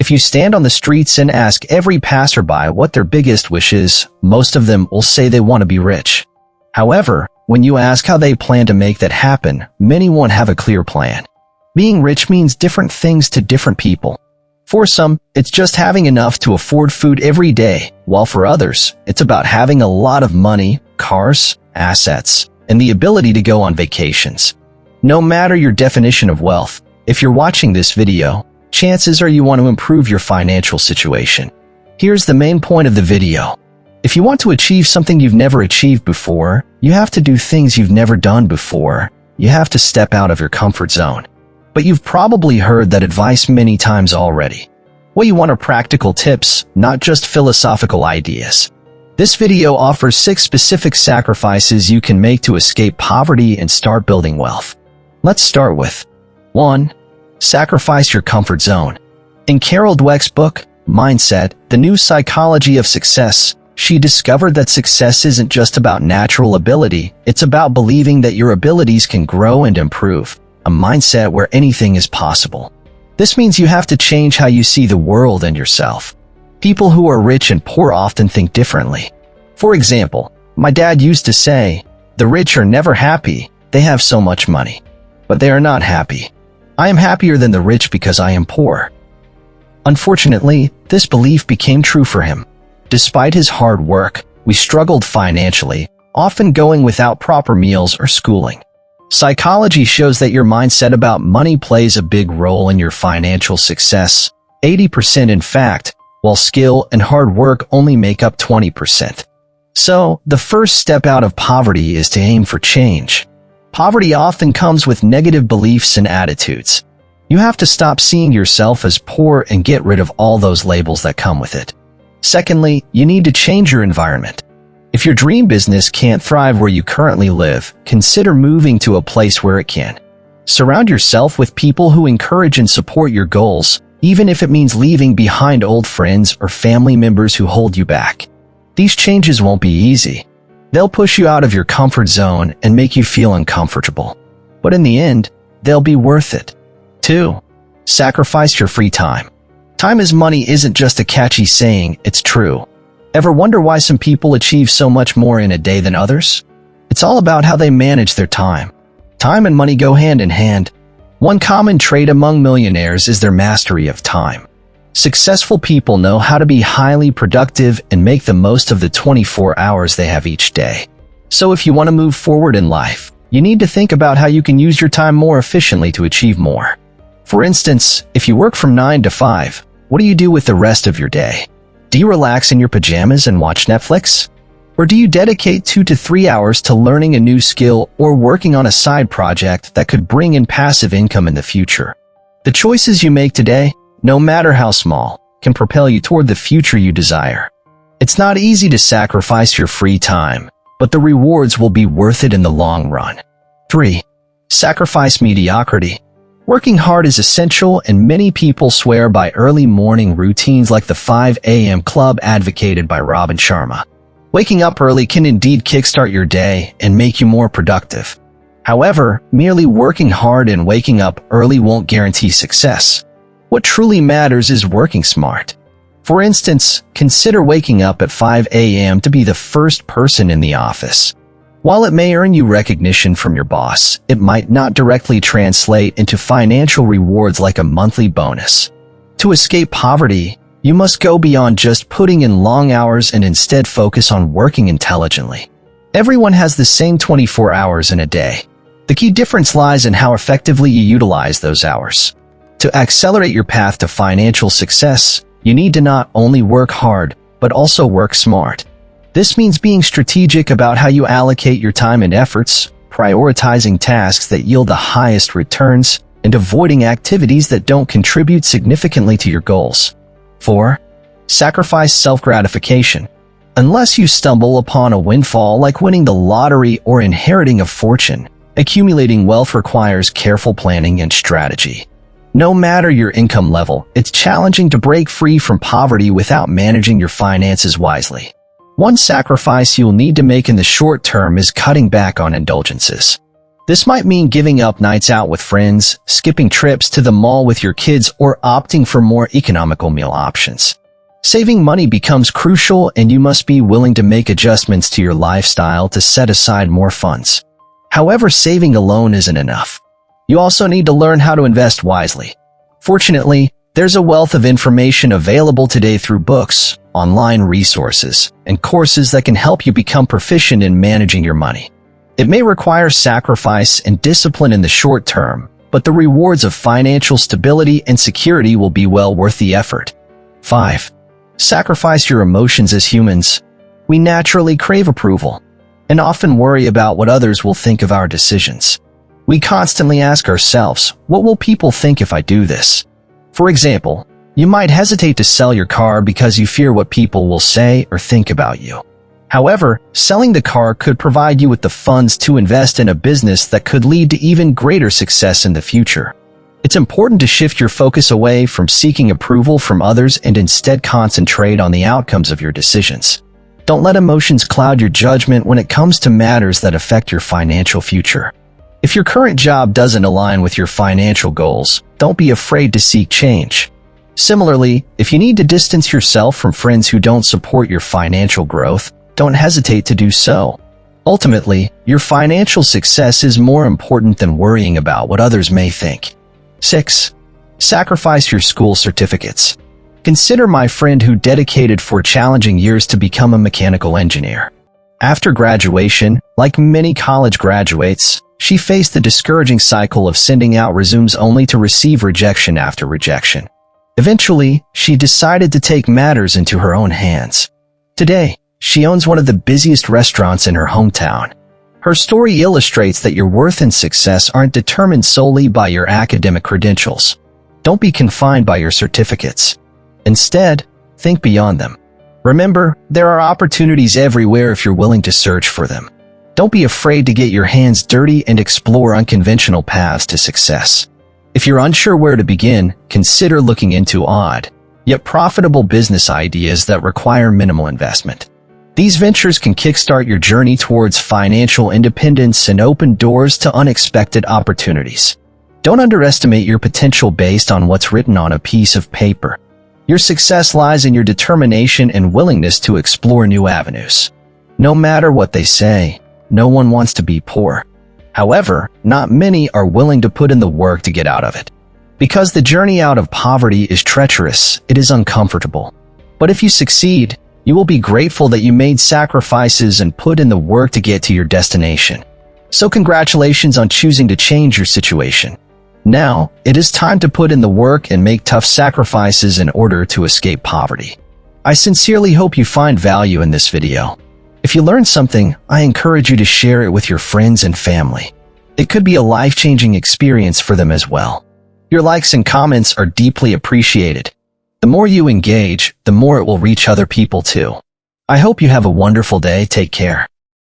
If you stand on the streets and ask every passerby what their biggest wish is, most of them will say they want to be rich. However, when you ask how they plan to make that happen, many won't have a clear plan. Being rich means different things to different people. For some, it's just having enough to afford food every day, while for others, it's about having a lot of money, cars, assets, and the ability to go on vacations. No matter your definition of wealth, if you're watching this video, chances are you want to improve your financial situation. Here's the main point of the video. If you want to achieve something you've never achieved before, you have to do things you've never done before. You have to step out of your comfort zone. But you've probably heard that advice many times already. What you want are practical tips, not just philosophical ideas. This video offers 6 specific sacrifices you can make to escape poverty and start building wealth. Let's start with 1. Sacrifice your comfort zone. In Carol Dweck's book, Mindset, The New Psychology of Success, she discovered that success isn't just about natural ability, it's about believing that your abilities can grow and improve. A mindset where anything is possible. This means you have to change how you see the world and yourself. People who are rich and poor often think differently. For example, my dad used to say, "The rich are never happy, they have so much money. But they are not happy. I am happier than the rich because I am poor." Unfortunately, this belief became true for him. Despite his hard work, we struggled financially, often going without proper meals or schooling. Psychology shows that your mindset about money plays a big role in your financial success, 80% in fact, while skill and hard work only make up 20%. So, the first step out of poverty is to aim for change. Poverty often comes with negative beliefs and attitudes. You have to stop seeing yourself as poor and get rid of all those labels that come with it. Secondly, you need to change your environment. If your dream business can't thrive where you currently live, consider moving to a place where it can. Surround yourself with people who encourage and support your goals, even if it means leaving behind old friends or family members who hold you back. These changes won't be easy. They'll push you out of your comfort zone and make you feel uncomfortable. But in the end, they'll be worth it. 2. Sacrifice your free time. Time is money isn't just a catchy saying, it's true. Ever wonder why some people achieve so much more in a day than others? It's all about how they manage their time. Time and money go hand in hand. One common trait among millionaires is their mastery of time. Successful people know how to be highly productive and make the most of the 24 hours they have each day. So if you want to move forward in life, you need to think about how you can use your time more efficiently to achieve more. For instance, if you work from 9 to 5, what do you do with the rest of your day? Do you relax in your pajamas and watch Netflix? Or do you dedicate 2 to 3 hours to learning a new skill or working on a side project that could bring in passive income in the future? The choices you make today, no matter how small, can propel you toward the future you desire. It's not easy to sacrifice your free time, but the rewards will be worth it in the long run. 3. Sacrifice mediocrity. Working hard is essential, and many people swear by early morning routines like the 5 a.m. club advocated by Robin Sharma. Waking up early can indeed kickstart your day and make you more productive. However, merely working hard and waking up early won't guarantee success. What truly matters is working smart. For instance, consider waking up at 5 a.m. to be the first person in the office. While it may earn you recognition from your boss, it might not directly translate into financial rewards like a monthly bonus. To escape poverty, you must go beyond just putting in long hours and instead focus on working intelligently. Everyone has the same 24 hours in a day. The key difference lies in how effectively you utilize those hours. To accelerate your path to financial success, you need to not only work hard, but also work smart. This means being strategic about how you allocate your time and efforts, prioritizing tasks that yield the highest returns, and avoiding activities that don't contribute significantly to your goals. 4. Sacrifice self-gratification. Unless you stumble upon a windfall like winning the lottery or inheriting a fortune, accumulating wealth requires careful planning and strategy. No matter your income level, it's challenging to break free from poverty without managing your finances wisely. One sacrifice you'll need to make in the short term is cutting back on indulgences. This might mean giving up nights out with friends, skipping trips to the mall with your kids, or opting for more economical meal options. Saving money becomes crucial, and you must be willing to make adjustments to your lifestyle to set aside more funds. However, saving alone isn't enough. You also need to learn how to invest wisely. Fortunately, there's a wealth of information available today through books, online resources, and courses that can help you become proficient in managing your money. It may require sacrifice and discipline in the short term, but the rewards of financial stability and security will be well worth the effort. 5. Sacrifice your emotions. As humans, we naturally crave approval and often worry about what others will think of our decisions. We constantly ask ourselves, what will people think if I do this? For example, you might hesitate to sell your car because you fear what people will say or think about you. However, selling the car could provide you with the funds to invest in a business that could lead to even greater success in the future. It's important to shift your focus away from seeking approval from others and instead concentrate on the outcomes of your decisions. Don't let emotions cloud your judgment when it comes to matters that affect your financial future. If your current job doesn't align with your financial goals, don't be afraid to seek change. Similarly, if you need to distance yourself from friends who don't support your financial growth, don't hesitate to do so. Ultimately, your financial success is more important than worrying about what others may think. 6. Sacrifice your school certificates. Consider my friend who dedicated 4 challenging years to become a mechanical engineer. After graduation, like many college graduates, she faced the discouraging cycle of sending out resumes only to receive rejection after rejection. Eventually, she decided to take matters into her own hands. Today, she owns one of the busiest restaurants in her hometown. Her story illustrates that your worth and success aren't determined solely by your academic credentials. Don't be confined by your certificates. Instead, think beyond them. Remember, there are opportunities everywhere if you're willing to search for them. Don't be afraid to get your hands dirty and explore unconventional paths to success. If you're unsure where to begin, consider looking into odd, yet profitable business ideas that require minimal investment. These ventures can kickstart your journey towards financial independence and open doors to unexpected opportunities. Don't underestimate your potential based on what's written on a piece of paper. Your success lies in your determination and willingness to explore new avenues. No matter what they say, no one wants to be poor. However, not many are willing to put in the work to get out of it. Because the journey out of poverty is treacherous, it is uncomfortable. But if you succeed, you will be grateful that you made sacrifices and put in the work to get to your destination. So congratulations on choosing to change your situation. Now, it is time to put in the work and make tough sacrifices in order to escape poverty. I sincerely hope you find value in this video. If you learned something, I encourage you to share it with your friends and family. It could be a life-changing experience for them as well. Your likes and comments are deeply appreciated. The more you engage, the more it will reach other people too. I hope you have a wonderful day. Take care.